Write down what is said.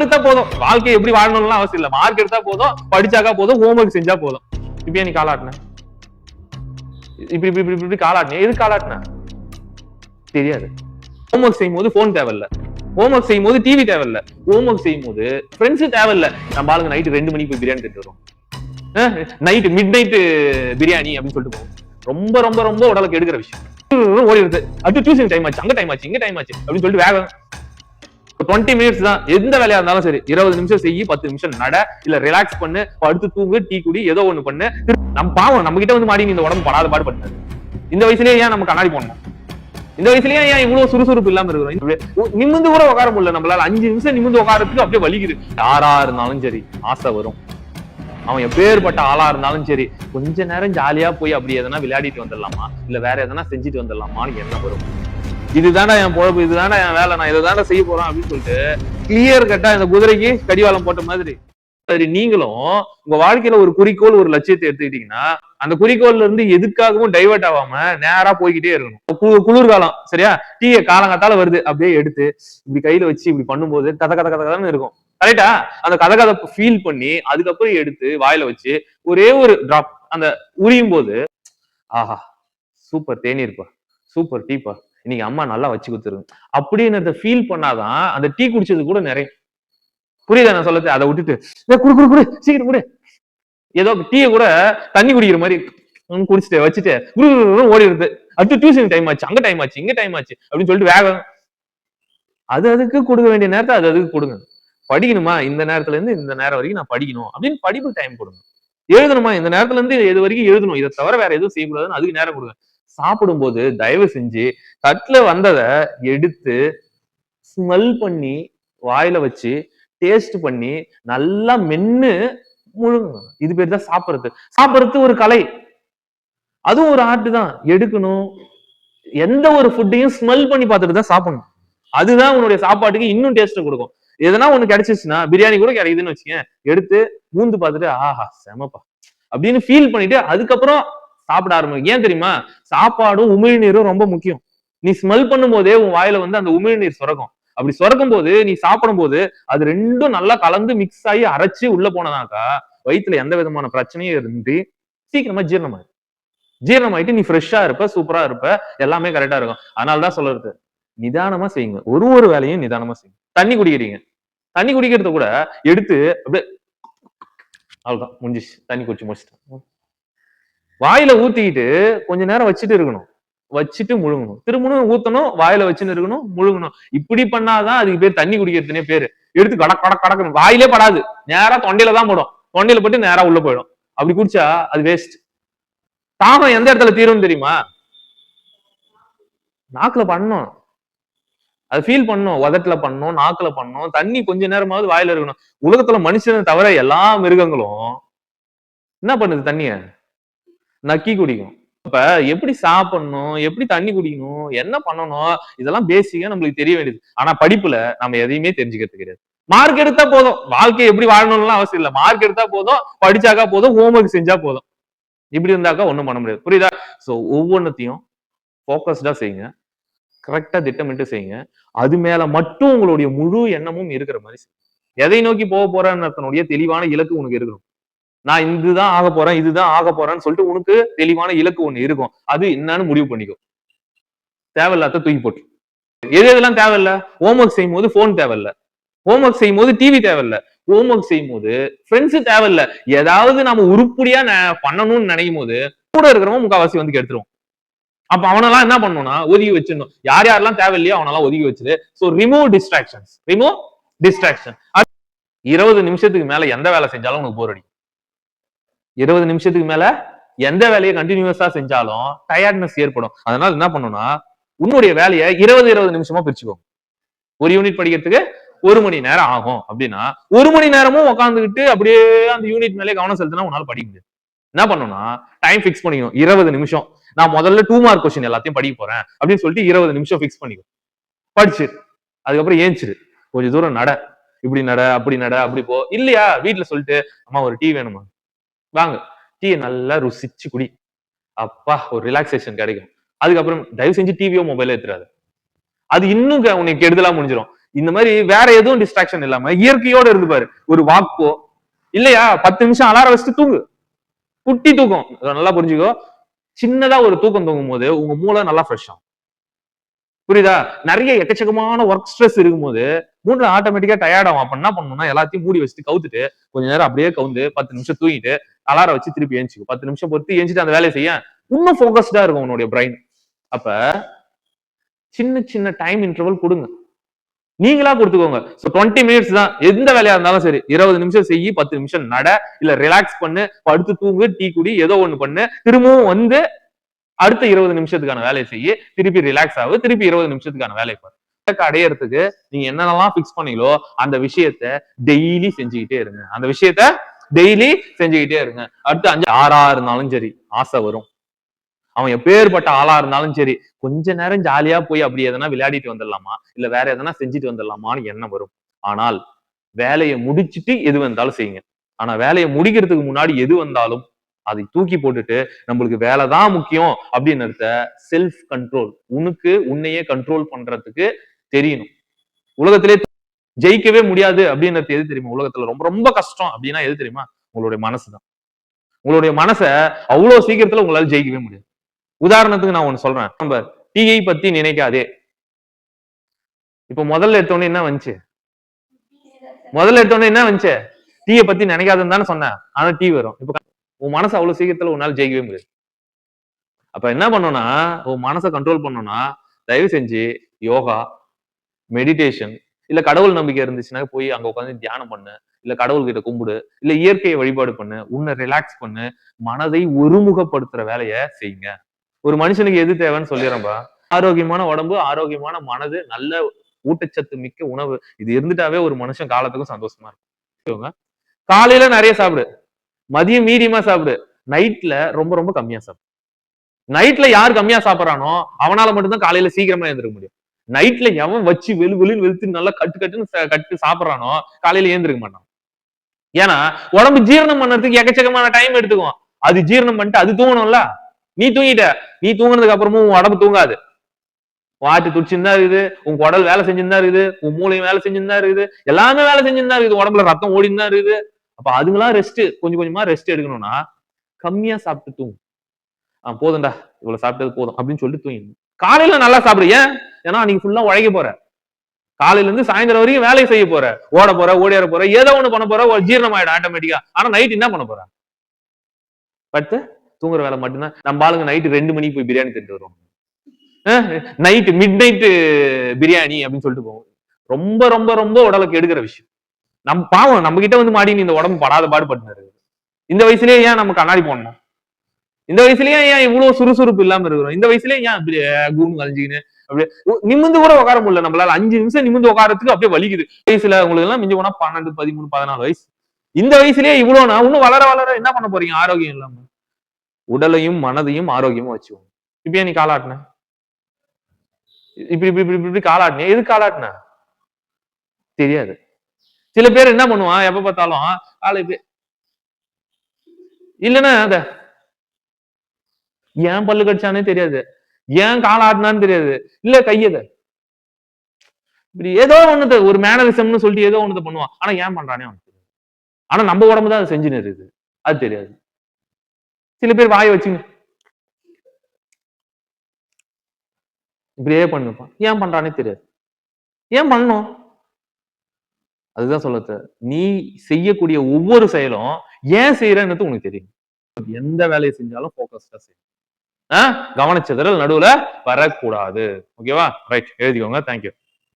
எடுத்தா போதும், வாழ்க்கையை எப்படி வாழணும்லாம் அவசியம் இல்ல. மார்க் எடுத்தா போதும், படிச்சாக்கா போதும், ஹோம்ஒர்க் செஞ்சா போதும். இப்ப நீ காலாட்டின இப்படி இப்படி இப்படி இப்படி காலாட்டின எது காலாட்டின தெரியாது. ஹோம்ஒர்க் செய்யும் போது போன் தேவையில்ல, ஹோம்ஒர்க் செய்யும் போது டிவி தேவையில்ல, ஹோம்ஒர்க் செய்யும் போது ஃப்ரெண்ட்ஸ் தேவையில்ல. நம்ம ஆளுங்க நைட் 2 மணிக்கு போய் பிரியாணி திட்டு வரும், நைட் மிட் நைட் பிரியாணி அப்படின்னு சொல்லிட்டு போவோம். ரொம்ப ரொம்ப ரொம்ப உடலுக்கு எடுக்கிற விஷயம். ஓடி இருக்கு, அது டியூஷன் டைம் ஆச்சு, அங்க டைம் ஆச்சு, இங்க டைம் ஆச்சு அப்படின்னு சொல்லிட்டு வேகம் 20 மினிட்ஸ் தான். எந்த வேலையா இருந்தாலும் சரி, 20 நிமிஷம் செய்யி, 10 நிமிஷம் நட, இல்ல ரிலாக்ஸ் பண்ணு, படுத்து தூங்கு, டீ குடி, ஏதோ ஒண்ணு பண்ணு. நம்ம பாவம் நம்ம கிட்ட வந்து மாடி இந்த உடம்பு படாத பாடு பண்ணாது. இந்த வயசுலயே ஏன் நம்ம கண்ணாடி போடணும்? இந்த வயசுலயே ஏன் இவ்வளவு சுறுசுறுப்பு இல்லாம இருக்கிறோம்? நிமிந்து கூட உட்கார முடியல நம்மளால. 5 நிமிஷம் நிமிந்து உட்காரத்துக்கு அப்படியே வலிக்குது. யாரா இருந்தாலும் சரி ஆசை வரும். அவன் எப்பேற்பட்ட ஆளா இருந்தாலும் சரி, கொஞ்ச நேரம் ஜாலியா போய் அப்படி எதனா விளையாடிட்டு வந்துடலாமா, இல்ல வேற எதனா செஞ்சுட்டு வந்துடலாமான்னு என்ன வரும். இதுதான்டா என் பொழப்பு, இதுதான்டா என் வேலை, நான் இதைதான்டா செய்ய போறேன் அப்படின்னு சொல்லிட்டு கிளியர் கட்டா இந்த குதிரைக்கு கடிவாளம் போட்ட மாதிரி. சரி, நீங்களும் உங்க வாழ்க்கையில ஒரு குறிக்கோள், ஒரு லட்சியத்தை எடுத்துக்கிட்டீங்கன்னா, அந்த குறிக்கோள்ல இருந்து எதுக்காகவும் டைவர்ட் ஆகாம நேரா போய்கிட்டே இருக்கணும். குளிர்காலம் சரியா, டீயை காலங்காத்தால வருது, அப்படியே எடுத்து இப்படி கையில வச்சு இப்படி பண்ணும்போது கத கத கத கதன்னு இருக்கும். கரெக்டா? அந்த கத கதை ஃபீல் பண்ணி அதுக்கப்புறம் எடுத்து வாயில வச்சு ஒரே ஒரு டிராப் அந்த உரியும் போது, ஆஹா சூப்பர் தேநீர்ப்பா, சூப்பர் டீப்பா, இன்னைக்கு அம்மா நல்லா வச்சு கொடுத்துருங்க அப்படின்னு ஃபீல் பண்ணாதான் அந்த டீ குடிச்சது கூட நிறைய. புரியுதா நான் சொல்லது? அதை விட்டுட்டு குடு குடு குடு சீக்கிரம் குடு, ஏதோ டீயை கூட தண்ணி குடிக்கிற மாதிரி குடிச்சிட்டு வச்சுட்டு ஓடிடுது. அடுத்து டியூஷன் டைம் ஆச்சு, அங்க டைம் ஆச்சு, இங்க டைம் ஆச்சு அப்படின்னு சொல்லிட்டு வேகம். அதுக்கு கொடுக்க வேண்டிய நேரத்தை அதுக்கு கொடுங்க. படிக்கணுமா, இந்த நேரத்துல இருந்து இந்த நேரம் வரைக்கும் நான் படிக்கணும் அப்படின்னு படிப்பு டைம் கொடுங்க. எழுதணுமா, இந்த நேரத்துல இருந்து எது வரைக்கும் எழுதணும், இதை தவிர வேற எதுவும் செய்யக்கூடாதுன்னு அதுக்கு நேரம் கொடுங்க. சாப்பிடும் போது தயவு செஞ்சு தட்டுல வந்ததை எடுத்து ஸ்மெல் பண்ணி வாயில வச்சு டேஸ்ட் பண்ணி நல்லா மென்னு முழுங்க. இது பேர் தான் சாப்பிடுறது. சாப்பிடுறது ஒரு கலை, அதுவும் ஒரு ஆர்ட் தான். எடுக்கணும், எந்த ஒரு ஃபுட்டையும் ஸ்மெல் பண்ணி பார்த்துட்டு தான் சாப்பிடணும். அதுதான் உன்னுடைய சாப்பாட்டுக்கு இன்னும் டேஸ்ட் கொடுக்கும். எதனா ஒண்ணு கிடைச்சிச்சுன்னா, பிரியாணி கூட கிடைக்குதுன்னு வச்சுக்கேன், எடுத்து மூந்து பார்த்துட்டு ஆஹா செமப்பா அப்படின்னு ஃபீல் பண்ணிட்டு அதுக்கப்புறம் சாப்பிட ஆரம்பிக்கும். ஏன் தெரியுமா? சாப்பாடும் உமிழ்நீரும் ரொம்ப முக்கியம். நீ ஸ்மெல் பண்ணும் போதே உன் வாயில வந்து அந்த உமிழ்நீர் சுரக்கும். அப்படி சுரக்கும் போது நீ சாப்பிடும் போது அது ரெண்டும் நல்லா கலந்து மிக்ஸ் ஆகி அரைச்சு உள்ள போனதாக்கா வயிற்றுல எந்த விதமான பிரச்சனையும் இருந்து சீக்கிரமா ஜீரணமாயிட்டு நீ ஃப்ரெஷ்ஷா இருப்ப, சூப்பரா இருப்ப, எல்லாமே கரெக்டா இருக்கும். அதனாலதான் சொல்றது, நிதானமா செய்யுங்க. ஒரு வேலையும் நிதானமா செய்யுங்க. தண்ணி குடிக்கிறீங்க, தண்ணி குடிக்கிறத கூட எடுத்து அப்படியே அவ்வளவுதான் முடிஞ்சிச்சு, தண்ணி குடிச்சு முடிச்சுட்டேன். வாயில ஊத்திக்கிட்டு கொஞ்ச நேரம் வச்சுட்டு இருக்கணும், வச்சுட்டு முழுங்கணும், திரும்பவும் ஊத்தணும், வாயில வச்சுன்னு இருக்கணும், முழுங்கணும். இப்படி பண்ணாதான் அதுக்கு பேர் தண்ணி குடிக்கிறதுனே பேரு. எடுத்து கடக் கடக் கடக்கணும், வாயிலே படாது, நேரா தொண்டையில தான் போடும். தொண்டையில போட்டு நேரா உள்ள போயிடும். அப்படி குடிச்சா அது வேஸ்ட். தாகம் எந்த இடத்துல தீரும் தெரியுமா? நாக்குல பண்ணணும், அது ஃபீல் பண்ணணும், உதட்டுல பண்ணணும், நாக்குல பண்ணணும். தண்ணி கொஞ்ச நேரமாவது வாயில இருக்கணும். உலகத்துல மனுஷனை தவிர எல்லா மிருகங்களும் என்ன பண்ணுது? தண்ணிய நக்கி குடிக்கும். இப்ப எப்படி சாப்பிடணும், எப்படி தண்ணி குடிக்கணும், என்ன பண்ணணும், இதெல்லாம் பேசிக்கா நம்மளுக்கு தெரிய வேண்டியது. ஆனா படிப்புல நம்ம எதையுமே தெரிஞ்சுக்கிறது கிடையாது. மார்க் எடுத்தா போதும், வாழ்க்கை எப்படி வாழணும்லாம் அவசியம் இல்ல. மார்க் எடுத்தா போதும், படிச்சாக்கா போதும், ஹோம்ஒர்க் செஞ்சா போதும். இப்படி இருந்தாக்கா ஒண்ணும் பண்ண முடியாது. புரியுதா? சோ ஒவ்வொன்னத்தையும் போக்கஸ்டா செய்யுங்க, கரெக்டா திட்டமிட்டு செய்யுங்க. அது மேல மட்டும் உங்களுடைய முழு எண்ணமும் இருக்கிற மாதிரி. எதை நோக்கி போக போறேன்னு தெளிவான இலக்கு உனக்கு இருக்கணும். நான் இதுதான் ஆக போறேன், இதுதான் ஆக போறேன்னு சொல்லிட்டு உனக்கு தெளிவான இலக்கு ஒண்ணு இருக்கும். அது என்னன்னு முடிவு பண்ணிக்கும். தேவையில்லாத தூக்கி போட்டு எது எதெல்லாம் தேவையில்ல, ஹோம்ஒர்க் செய்யும் போது போன் தேவையில்ல, ஹோம்ஒர்க் செய்யும் போது டிவி தேவையில்ல, ஹோம்ஒர்க் செய்யும் போது ஃப்ரெண்ட்ஸ் தேவையில்ல. ஏதாவது நம்ம உருப்படியா பண்ணணும்னு நினைக்கும் போது கூட இருக்கிறவங்க முக்காவாசி வந்து கெடுத்துருவோம். அப்ப அவனெல்லாம் என்ன பண்ணணும்னா ஒதுக்கி வச்சிடணும். யார் யாரெல்லாம் தேவையில்லையோ அவனெல்லாம் ஒதுக்கி வச்சுது. So remove distractions, remove distraction. 20 நிமிஷத்துக்கு மேல எந்த வேலை செஞ்சாலும் உனக்கு போர் அடிக்கும். 20 நிமிஷத்துக்கு மேல எந்த வேலையை கண்டினியூஸா செஞ்சாலும் டயர்ட்னஸ் ஏற்படும். அதனால என்ன பண்ணணும்னா உன்னுடைய வேலையை 20 நிமிஷமா பிரிச்சுக்கோ. ஒரு யூனிட் படிக்கிறதுக்கு 1 மணி நேரம் ஆகும் அப்படின்னா 1 மணி நேரமும் உட்காந்துக்கிட்டு அப்படியே அந்த யூனிட் மேலே கவனம் செலுத்தினா உன்னால படிக்க முடியாது. என்ன பண்ணணும்னா டைம் பிக்ஸ் பண்ணிக்கணும். 20 நிமிஷம் நான் முதல்ல 2 மார்க் கொஸ்டின் எல்லாத்தையும் படிக்க போறேன் அப்படின்னு சொல்லிட்டு 20 நிமிஷம் பிக்ஸ் பண்ணிக்கும். படிச்சு அதுக்கப்புறம் ஏஞ்சிரு, கொஞ்சம் தூரம் நட, இப்படி நட, அப்படி நட, அப்படி போ. இல்லையா வீட்டுல சொல்லிட்டு அம்மா ஒரு டீ வேணுமா, வாங்க டீயை நல்லா ருசிச்சு குடி, அப்பா ஒரு ரிலாக்ஸேஷன் கிடைக்கும். அதுக்கப்புறம் தயவு செஞ்சு டிவியோ மொபைலோ எடுத்துறாது. அது இன்னும் உனக்கு கெடுதலா முடிஞ்சிடும். இந்த மாதிரி வேற எதுவும் டிஸ்ட்ராக்ஷன் இல்லாம இயற்கையோட இருந்து பாரு. ஒரு வாக் போ, இல்லையா 10 நிமிஷம் அலாரம் வச்சுட்டு தூங்கு. குட்டி தூக்கம், நல்லா புரிஞ்சுக்கோ. சின்னதா ஒரு தூக்கம் தூங்கும் போது உங்க மூளை நல்லா ஃப்ரெஷ் ஆகும். புரியுதா? நிறைய எக்கச்சக்கமான ஒர்க் ஸ்ட்ரெஸ் இருக்கும்போது மூளை ஆட்டோமேட்டிக்கா டயர்ட் ஆகும். அப்ப என்ன பண்ணணும்னா எல்லாத்தையும் மூடி வச்சுட்டு கவுத்துட்டு கொஞ்ச நேரம் அப்படியே கவுந்து 10 நிமிஷம் தூங்கிட்டு அலாரம் வச்சு திருப்பி ஏஞ்சிக்கும். 10 நிமிஷம் பொறுத்து ஏஞ்சிட்டு அந்த வேலையை செய்ய இன்னும் போக்கஸ்டா இருக்கும் உன்னுடைய பிரைன். அப்ப சின்ன சின்ன டைம் இன்டர்வல் கொடுங்க, நீங்களா கொடுத்துக்கோங்க. 20 மினிட்ஸ் தான் எந்த வேலையா இருந்தாலும் சரி. 20 நிமிஷம் செய்யி, 10 நிமிஷம் நட, இல்ல ரிலாக்ஸ் பண்ணு, படுத்து தூங்கு, டீ குடி, ஏதோ ஒண்ணு பண்ணு, திரும்பவும் வந்து அடுத்த 20 நிமிஷத்துக்கான வேலையை செய்ய, திருப்பி ரிலாக்ஸ் ஆகு, திருப்பி 20 நிமிஷத்துக்கான வேலையை பாரு. அடையறதுக்கு நீங்க என்னென்னலாம் பிக்ஸ் பண்ணீங்களோ அந்த விஷயத்த டெய்லி செஞ்சுக்கிட்டே இருங்க. அந்த விஷயத்த டெய்லி செஞ்சுக்கிட்டே இருங்க. அடுத்து 6 இருந்தாலும் சரி ஆசை வரும். அவன் எப்பேற்பட்ட ஆளா இருந்தாலும் சரி, கொஞ்ச நேரம் ஜாலியா போய் அப்படி எதனா விளையாடிட்டு வந்துடலாமா, இல்ல வேற எதனா செஞ்சுட்டு வந்துடலாமான்னு எண்ணம் வரும். ஆனால் வேலையை முடிச்சுட்டு எது வந்தாலும் செய்யுங்க. ஆனா வேலையை முடிக்கிறதுக்கு முன்னாடி எது வந்தாலும் அதை தூக்கி போட்டுட்டு நம்மளுக்கு வேலைதான் முக்கியம் அப்படின்னு செல்ஃப் கண்ட்ரோல், உனக்கு உன்னையே கண்ட்ரோல் பண்றதுக்கு தெரியணும். உலகத்திலே ஜெயிக்கவே முடியாது அப்படின்றது எது தெரியுமா? உலகத்துல ரொம்ப ரொம்ப கஷ்டம் அப்படின்னா எது தெரியுமா? உங்களுடைய மனசுதான். உங்களுடைய மனசை அவ்வளவு சீக்கிரத்துல உங்களால ஜெயிக்கவே முடியாது. உதாரணத்துக்கு நான் ஒண்ணு சொல்றேன். நம்ம டீயை பத்தி நினைக்காதே. இப்ப முதல்ல எடுத்தோடனே என்ன வந்துச்சு? முதல்ல எடுத்தோடனே என்ன வந்துச்சு? டீயை பத்தி நினைக்காதுன்னு தானே சொன்னேன். ஆனா டீ வரும். இப்ப உன் மனசு அவ்வளவு சீக்கிரத்துல உன்னால ஜெயிக்கவே முடியாது. அப்ப என்ன பண்ணணும்னா, உன் மனசை கண்ட்ரோல் பண்ணணும்னா தயவு செஞ்சு யோகா, மெடிடேஷன், இல்ல கடவுள் நம்பிக்கை இருந்துச்சுன்னா போய் அங்க உட்காந்து தியானம் பண்ணு, இல்ல கடவுள் கிட்ட கும்பிடு, இல்ல இயற்கையை வழிபாடு பண்ணு, உன்னை ரிலாக்ஸ் பண்ணு, மனதை ஒருமுகப்படுத்துற வேலையை செய்யுங்க. ஒரு மனுஷனுக்கு எது தேவைன்னு சொல்லிடுறேன்பா. ஆரோக்கியமான உடம்பு, ஆரோக்கியமான மனது, நல்ல ஊட்டச்சத்து மிக்க உணவு, இது இருந்துட்டாவே ஒரு மனுஷன் காலத்துக்கும் சந்தோஷமா இருக்கும். காலையில நிறைய சாப்பிடு, மதியம் மீடியமா சாப்பிடு, நைட்ல ரொம்ப ரொம்ப கம்மியா சாப்பிடு. நைட்ல யார் கம்மியா சாப்பிடறானோ அவனால மட்டும்தான் காலையில சீக்கிரமா எழுந்திருக்க முடியும். நைட்ல எவன் வச்சு வெளுன்னு வெளுத்து நல்லா கட்டு சாப்பிடறானோ காலையில எழுந்திருக்க மாட்டான். ஏன்னா உடம்பு ஜீரணம் பண்றதுக்கு எக்கச்சக்கமான டைம் எடுத்துக்கும். அது ஜீரணம் பண்ணிட்டு அது தூங்கணும்ல. நீ தூங்கிட்ட, நீ தூங்குனதுக்கு அப்புறமும் உன் உடம்பு தூங்காது. வாட்டு துடிச்சுன்னு தான் இருக்குது, உன் குடல் வேலை செஞ்சுன்னு இருக்குது, உன் மூளையும் வேலை செஞ்சுன்னு தான் இருக்குது, எல்லாமே வேலை செஞ்சுன்னு தான் இருக்குது, உடம்புல ரத்தம் ஓடின்னு தான் இருக்குது. அப்ப அதுங்களாம் ரெஸ்ட், கொஞ்சம் கொஞ்சமா ரெஸ்ட் எடுக்கணும்னா கம்மியா சாப்பிட்டு தூங்கும். போதும்டா இவ்வளவு சாப்பிட்டது போதும் அப்படின்னு சொல்லிட்டு தூங்கி. காலையில நல்லா சாப்பிடு. ஏன்? ஏன்னா நீங்க ஃபுல்லா உழைக்க போற. காலையில இருந்து சாயந்தரம் வரைக்கும் வேலையை செய்ய போற, ஓட போற, ஓடியார போற, ஏதோ ஒண்ணு பண்ண போற, ஜீரணம் ஆயிடும் ஆட்டோமேட்டிக்கா. ஆனா நைட் என்ன பண்ண போற? படுத்து தூங்குற வேலை மட்டும்தான். நம்ம ஆளுங்க நைட்டு 2 மணிக்கு போய் பிரியாணி திட்டு வருவோம். நைட் மிட் நைட் பிரியாணி அப்படின்னு சொல்லிட்டு போவோம். ரொம்ப ரொம்ப ரொம்ப உடலுக்கு எடுக்கிற விஷயம். நம்ம பாவம் நம்ம கிட்ட வந்து மாடி இந்த உடம்பு படாத பாடுபட்டு இந்த வயசுலயே ஏன் நம்ம கண்ணாடி போடணும்? இந்த வயசுலயே ஏன் இவ்வளவு சுறுசுறுப்பு இல்லாம இருக்கிறோம்? இந்த வயசுலயே ஏன் அப்படி கூண்டு கலைஞ்சிக்கின்னு அப்படியே நிமிந்து கூட உட்கார முடியல நம்மளால. 5 நிமிஷம் நிமிந்து உட்காரத்துக்கு அப்படியே வலிக்குது. வயசுல உங்களுக்கு எல்லாம் மிஞ்சி போனா 12, 13, 14 வயசு. இந்த வயசுலயே இவ்வளவுனா இன்னும் வளர வளர என்ன பண்ண போறீங்க? ஆரோக்கியம் இல்லாம உடலையும் மனதையும் ஆரோக்கியமா வச்சுக்கோங்க. இப்ப நீ காலாட்டின, இப்படி இப்படி இப்படி இப்படி காலாட்டின, எது காலாட்டின தெரியாது. சில பேர் என்ன பண்ணுவான், எப்ப பார்த்தாலும் காலை இல்லன்னா அத ஏன் பல்லு கடிச்சானே தெரியாது, ஏன் கால ஆட்டினான்னு தெரியாது, இல்ல கையத இப்படி ஏதோ ஒண்ணு ஒரு மேனரிசம்னு சொல்லிட்டு ஏதோ ஒண்ணு பண்ணுவான். ஆனா ஏன் பண்றானே அவனுக்கு தெரியாது. ஆனா நம்ம உடம்பு தான் அதை செஞ்சுன்னு இருக்குது, அது தெரியாது. சில பேர் வாயை வச்சுங்க இப்படியே பண்ணுப்பான், ஏன் பண்றானே தெரியாது. ஏன் பண்ணணும்? அதுதான் சொல்ல, நீ செய்யக்கூடிய ஒவ்வொரு செயலும் ஏன் செய்யறன்னு உனக்கு தெரியும். எந்த வேலையை செஞ்சாலும் போக்கஸ்டா செய்யும். கவனச்சிதறல் நடுவுல வரக்கூடாது. ஓகேவா? ரைட், எழுதிக்கோங்க. தேங்க்யூ.